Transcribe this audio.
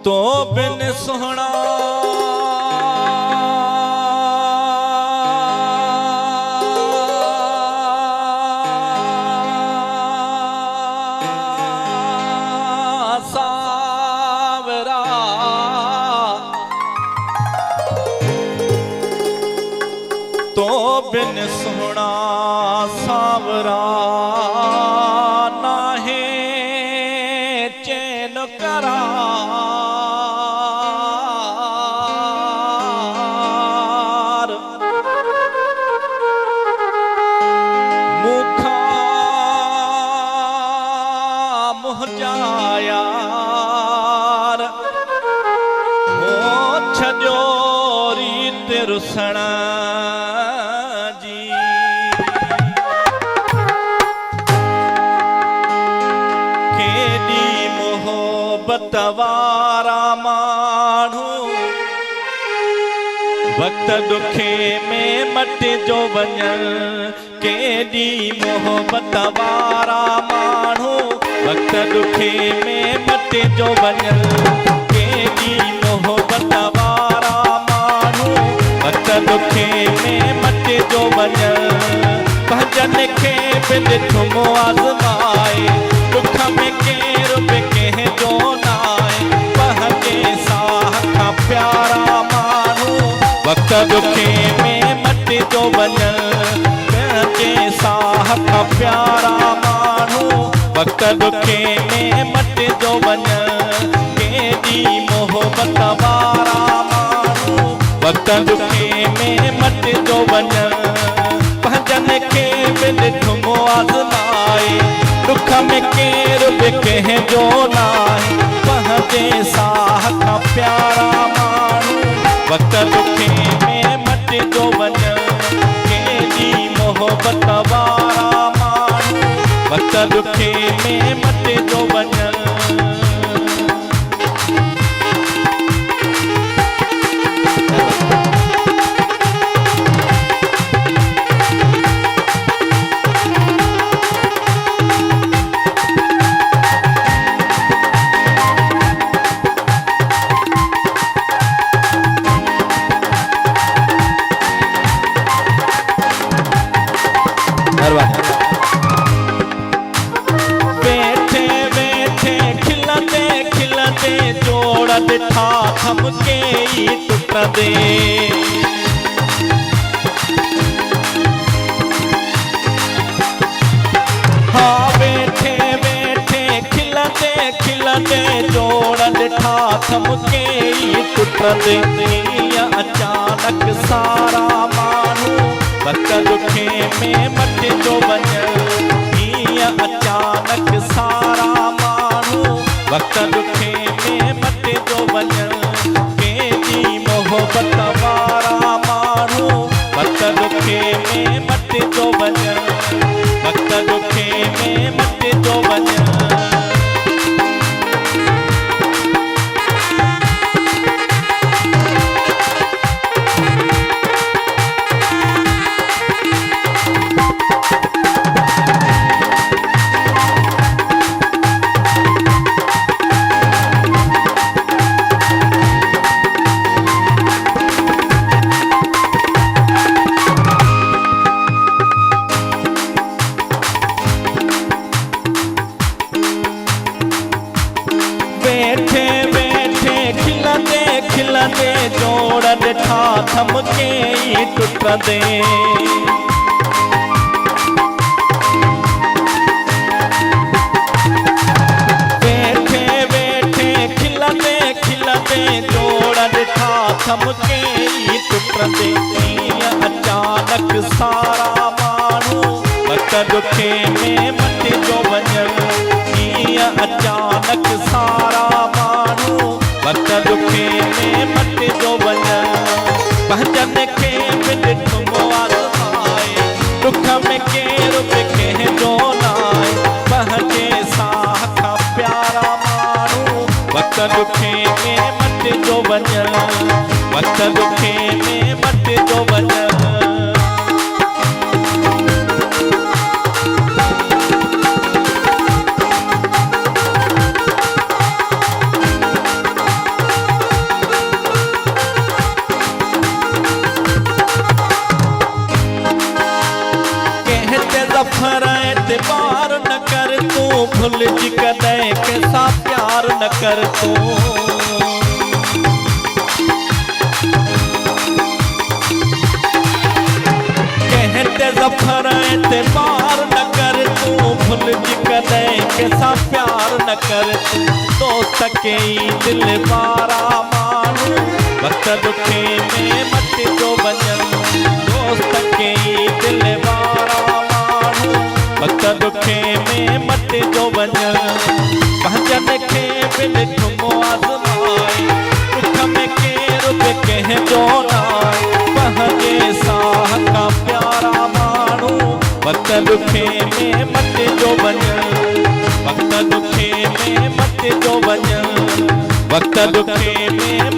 तो बिन सोहना सावरा तो बिन सोहना सावरा नाहे चैन करार मुखा मुह जायार हो छजोरी तिरुसण वारा मानू वक्त दुखे में मट जो वञण केडी मोहब्बत वारा मानू वक्त दुखे में मट जो वञण केडी मोहब्बत वारा मानू वक्त दुखे में मट जो वञण भजन खे बि ॾिठुमि आज़माए दुख में केर बि कंहिं जो प्यारा मानू वक्त दुखे में मट जो वञण के साह का प्यारा मानू वक्त दुखे में मट जो वञण केडी मोहब्बत वारा मानू वक्त दुखे में मट जो वञण भजन खे बि ॾिठुमि आज़माए दुख में केर बि कंहिं जो नाहे पंहिंजे साह का प्यारा मानू वक्त दुखे में मट जो वञण केडी मोहब्बत वारा मानू वक्त दुखे में मट जो वञण बैठे बैठे खिलते खिलते जोड़ ॾिठा थमके ई टुटंदे हाँ बैठे बैठे खिलते खिलते जोड़ ॾिठा थमके ई टुटंदे अचानक सारा मानू वक्त दुखे में मट जो वञण अचानक सारा मानू वक्त दुखे में मट जो वञण केडी मोहब्बत वारा मानू वक्त दुखे में मट जो वञण वक्त दुखे में मट जो वञण बैठे बैठे खिलते खिलते जोड़ ॾिठा थमके ई टुटंदे बैठे बैठे खिलते खिलते जोड़ ॾिठा थमके ई टुटंदे अचानक सारा मानू वक्त दुखे में मट जो वञण अचानक सारा मानू वक्त दुखे में मट जो वञण भजन खे बि ॾिठुमि आज़माए दुख में केर बि कंहिं जो नाहे पंहिंजे साह का प्यारा मानू वक्त दुखे में मट जो वञण वक्त दुखे में मट जो वञण भूल जी कदे कैसा प्यार न कर तू। कहते जफर एतबार न कर तू, भूल जी कदे कैसा प्यार न कर तू। दोस्त के दिल बारा मानू, वक्त दुखे में मत जो वञन। दोस्त के दिल बारा मानू, वक्त दुखे में मत जो वञन। पंहिंजन खे बि ॾिठुमि आज़माए, दुख में केर बि कंहिंजो नाहे। पंहिंजे साह खां प्यारा माण्हू, वक्त दुखे में मट जो वञन। वक्त दुखे में मट जो वञन। वक्त दुखे में